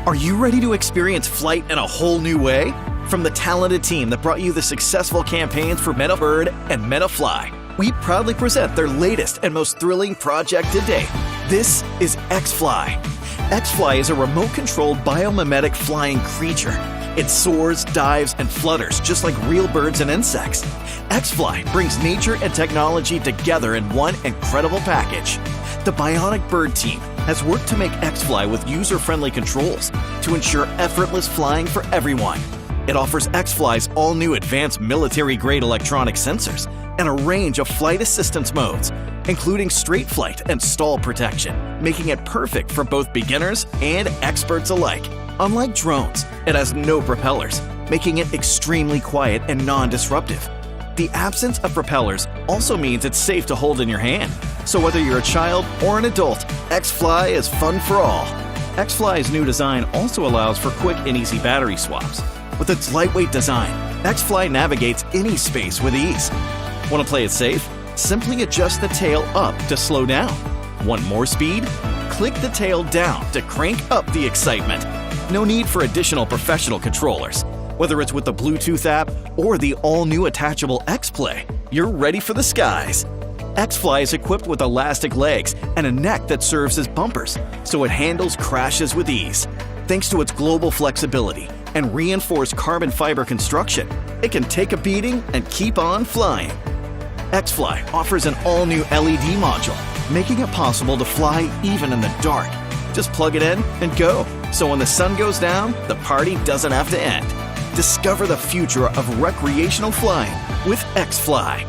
Are you ready to experience flight in a whole new way? From the talented team that brought you the successful campaigns for MetaBird and MetaFly, we proudly present their latest and most thrilling project to date. This is X-Fly. X-Fly is a remote-controlled biomimetic flying creature. It soars, dives, and flutters just like real birds and insects. X-Fly brings nature and technology together in one incredible package. The Bionic Bird team has worked to make X-Fly with user-friendly controls to ensure effortless flying for everyone. It offers X-Fly's all-new advanced military-grade electronic sensors and a range of flight assistance modes, including straight flight and stall protection, making it perfect for both beginners and experts alike. Unlike drones, it has no propellers, making it extremely quiet and non-disruptive. The absence of propellers also means it's safe to hold in your hand. So whether you're a child or an adult, X-Fly is fun for all. X-Fly's new design also allows for quick and easy battery swaps. With its lightweight design, X-Fly navigates any space with ease. Want to play it safe? Simply adjust the tail up to slow down. Want more speed? Click the tail down to crank up the excitement. No need for additional professional controllers. Whether it's with the Bluetooth app or the all-new attachable X-Play, you're ready for the skies. X-Fly is equipped with elastic legs and a neck that serves as bumpers, so it handles crashes with ease. Thanks to its global flexibility and reinforced carbon fiber construction, it can take a beating and keep on flying. X-Fly offers an all-new LED module, making it possible to fly even in the dark. Just plug it in and go, so when the sun goes down, the party doesn't have to end. Discover the future of recreational flying with X-Fly.